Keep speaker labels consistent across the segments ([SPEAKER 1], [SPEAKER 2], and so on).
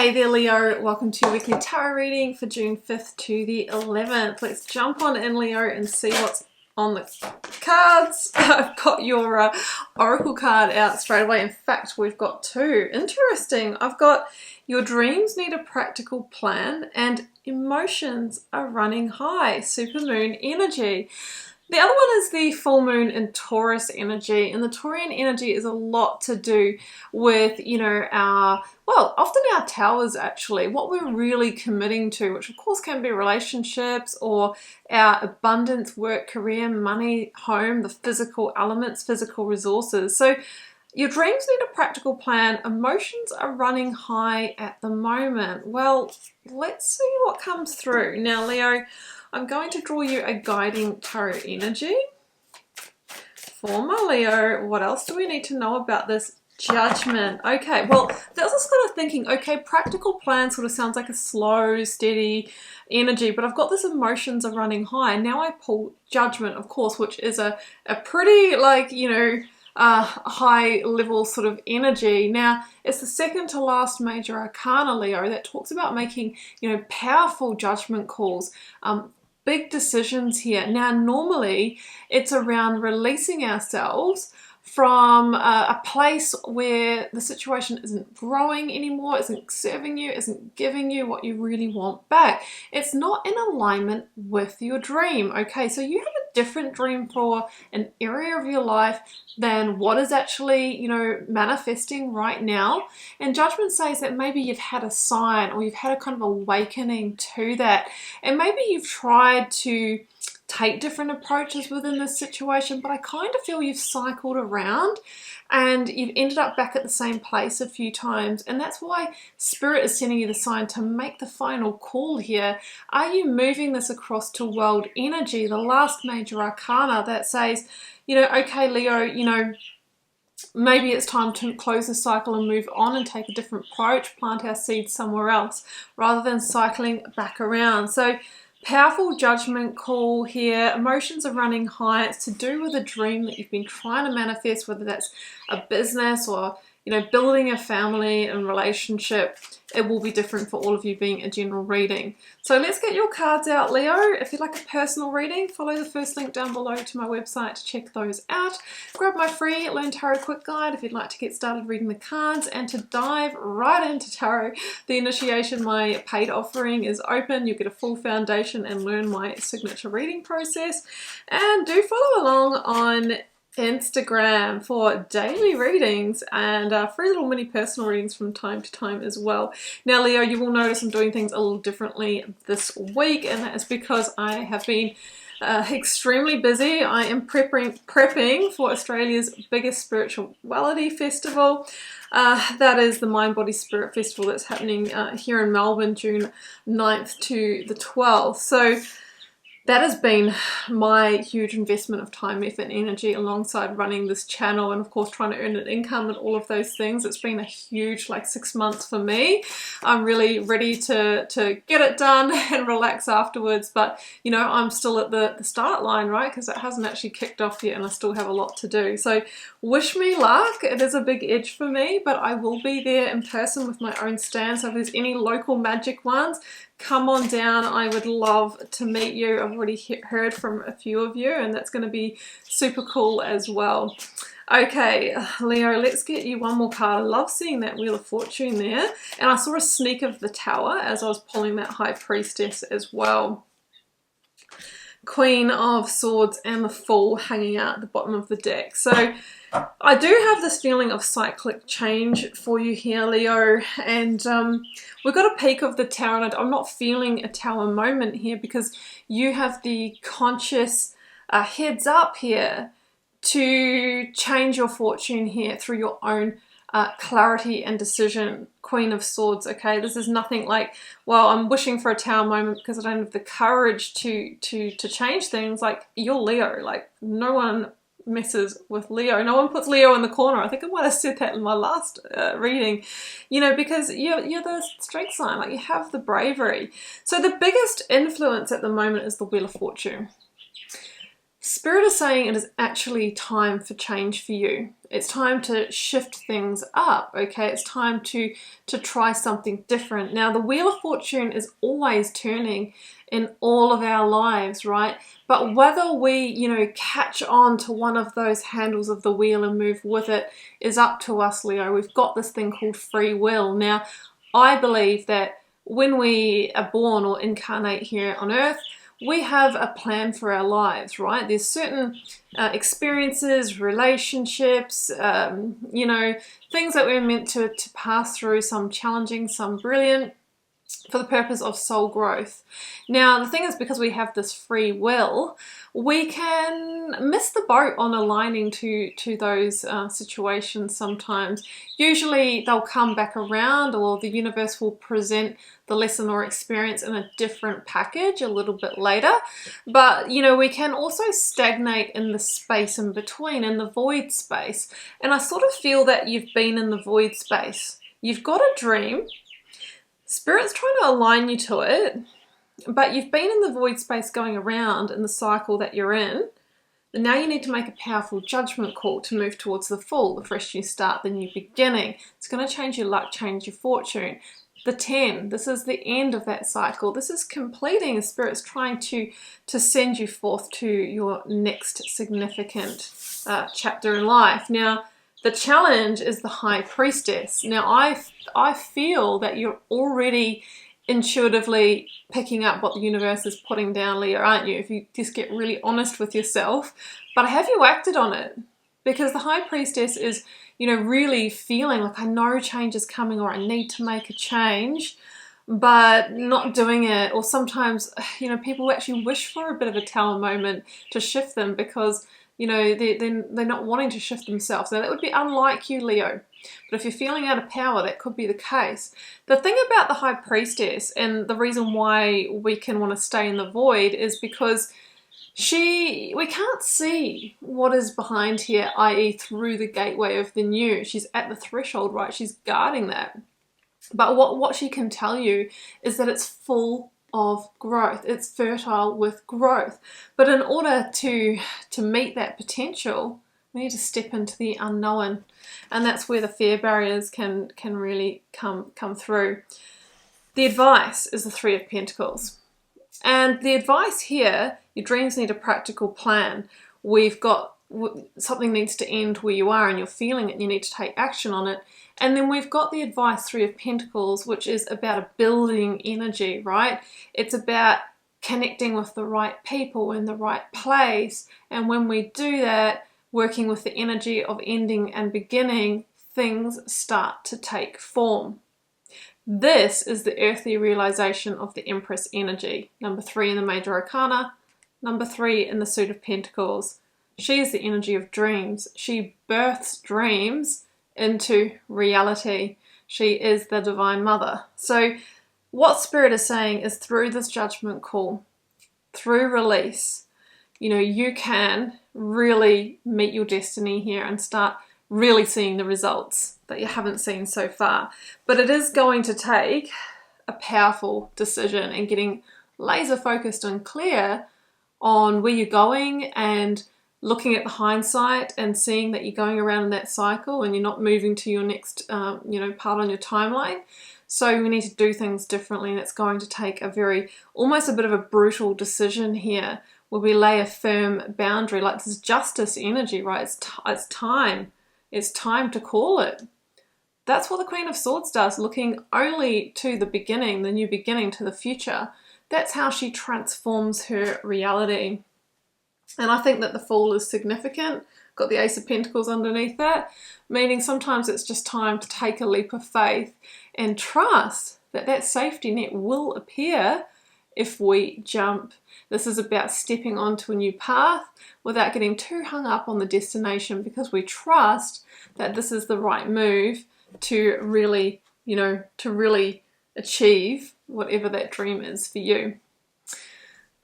[SPEAKER 1] Hey there Leo, welcome to your weekly tarot reading for June 5th to the 11th. Let's jump on in Leo and see what's on the cards. I've got your oracle card out straight away. In fact, we've got two. Interesting. I've got your dreams need a practical plan and emotions are running high. Supermoon energy. The other one is the full moon in Taurus energy, and the Taurian energy is a lot to do with, you know, often our towers actually, what we're really committing to, which of course can be relationships or our abundance, work, career, money, home, the physical elements, physical resources. So your dreams need a practical plan. Emotions are running high at the moment. Well, let's see what comes through. Now, Leo, I'm going to draw you a guiding tarot energy. For my Leo, what else do we need to know about this judgment? Okay, well, that was just kind of thinking, okay, practical plan sort of sounds like a slow, steady energy, but I've got this emotions are running high. Now I pull judgment, of course, which is a pretty, like, you know, high level sort of energy. Now, it's the second to last major arcana, Leo, that talks about making, you know, powerful judgment calls, big decisions here. Now, normally it's around releasing ourselves from a place where the situation isn't growing anymore, isn't serving you, isn't giving you what you really want back. It's not in alignment with your dream, okay? So you have a different dream for an area of your life than what is actually, you know, manifesting right now. And judgment says that maybe you've had a sign or you've had a kind of awakening to that. And maybe you've tried to take different approaches within this situation, but I kind of feel you've cycled around and you've ended up back at the same place a few times, and that's why Spirit is sending you the sign to make the final call here. Are you moving this across to world energy, the last major arcana that says, you know, okay Leo, you know, maybe it's time to close the cycle and move on and take a different approach, plant our seeds somewhere else rather than cycling back around. So powerful judgment call here. Emotions are running high. It's to do with a dream that you've been trying to manifest, whether that's a business or, you know, building a family and relationship. It will be different for all of you, being a general reading. So let's get your cards out, Leo. If you'd like a personal reading, follow the first link down below to my website to check those out. Grab my free Learn Tarot Quick Guide if you'd like to get started reading the cards, and to dive right into tarot, the initiation, my paid offering is open. You'll get a full foundation and learn my signature reading process. And do follow along on Instagram for daily readings and free little mini personal readings from time to time as well. Now, Leo, you will notice I'm doing things a little differently this week, and that is because I have been extremely busy. I am prepping for Australia's biggest spirituality festival. That is the Mind Body Spirit Festival that's happening here in Melbourne, June 9th to the 12th. So that has been my huge investment of time, effort, and energy alongside running this channel and of course trying to earn an income and all of those things. It's been a huge, like, 6 months for me. I'm really ready to get it done and relax afterwards, but you know, I'm still at the start line, right? Because it hasn't actually kicked off yet and I still have a lot to do. So wish me luck. It is a big edge for me, but I will be there in person with my own stand. So if there's any local Magick ones, come on down. I would love to meet you. I've already heard from a few of you, and that's going to be super cool as well. Okay, Leo, let's get you one more card. I love seeing that Wheel of Fortune there, and I saw a sneak of the Tower as I was pulling that High Priestess as well. Queen of Swords and the Fool hanging out at the bottom of the deck. So I do have this feeling of cyclic change for you here, Leo, and we've got a peak of the Tower, and I'm not feeling a Tower moment here because you have the conscious heads up here to change your fortune here through your own clarity and decision. Queen of Swords, okay? This is nothing like, well, I'm wishing for a Tower moment because I don't have the courage to change things. Like, you're Leo. Like, no one messes with Leo. No one puts Leo in the corner. I think I might have said that in my last reading, you know, because you're the strength sign. Like, you have the bravery. So the biggest influence at the moment is the Wheel of Fortune. Spirit is saying it is actually time for change for you. It's time to shift things up, okay? It's time to try something different. Now, the Wheel of Fortune is always turning in all of our lives, right? But whether we, catch on to one of those handles of the wheel and move with it is up to us, Leo. We've got this thing called free will. Now, I believe that when we are born or incarnate here on Earth, we have a plan for our lives, right? There's certain experiences, relationships, things that we're meant to pass through, some challenging, some brilliant, for the purpose of soul growth. Now, the thing is, because we have this free will, we can miss the boat on aligning to those situations sometimes. Usually they'll come back around, or the universe will present the lesson or experience in a different package a little bit later. But, we can also stagnate in the space in between, in the void space. And I sort of feel that you've been in the void space. You've got a dream. Spirit's trying to align you to it, but you've been in the void space going around in the cycle that you're in, and now you need to make a powerful judgment call to move towards the full, the fresh new start, the new beginning. It's going to change your luck, change your fortune. The 10, this is the end of that cycle. This is completing. Spirit's trying to send you forth to your next significant chapter in life. Now, the challenge is the High Priestess. Now, I feel that you're already intuitively picking up what the universe is putting down, Leo, aren't you? If you just get really honest with yourself. But have you acted on it? Because the High Priestess is, really feeling like, I know change is coming, or I need to make a change, but not doing it. Or sometimes, people actually wish for a bit of a tower moment to shift them because they're not wanting to shift themselves. Now, that would be unlike you, Leo. But if you're feeling out of power, that could be the case. The thing about the High Priestess, and the reason why we can want to stay in the void, is because we can't see what is behind here, i.e. through the gateway of the new. She's at the threshold, right? She's guarding that. But what she can tell you is that it's full of growth. It's fertile with growth. But in order to meet that potential, we need to step into the unknown. And that's where the fear barriers can really come through. The advice is the Three of Pentacles. And the advice here, your dreams need a practical plan. We've got, something needs to end where you are and you're feeling it and you need to take action on it. And then we've got the advice, Three of Pentacles, which is about a building energy, right? It's about connecting with the right people in the right place. And when we do that, working with the energy of ending and beginning, things start to take form. This is the earthly realization of the Empress energy. Number 3 in the Major Arcana, number 3 in the Suit of Pentacles. She is the energy of dreams. She births dreams into reality. She is the Divine Mother. So what Spirit is saying is, through this judgment call, through release, you can really meet your destiny here and start really seeing the results that you haven't seen so far. But it is going to take a powerful decision and getting laser focused and clear on where you're going, and looking at the hindsight and seeing that you're going around in that cycle and you're not moving to your next part on your timeline. So we need to do things differently, and it's going to take almost a bit of a brutal decision here, where we lay a firm boundary. Like, this justice energy, right? It's time. It's time to call it. That's what the Queen of Swords does, looking only to the beginning, the new beginning, to the future. That's how she transforms her reality. And I think that the Fool is significant. Got the Ace of Pentacles underneath that, meaning sometimes it's just time to take a leap of faith and trust that that safety net will appear if we jump. This is about stepping onto a new path without getting too hung up on the destination, because we trust that this is the right move to really, achieve whatever that dream is for you.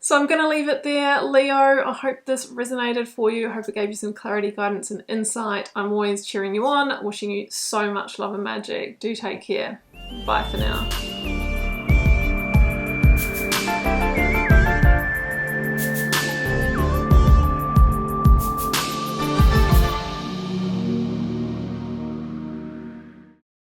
[SPEAKER 1] So I'm going to leave it there, Leo. I hope this resonated for you. I hope it gave you some clarity, guidance, and insight. I'm always cheering you on, wishing you so much love and magic. Do take care. Bye for now.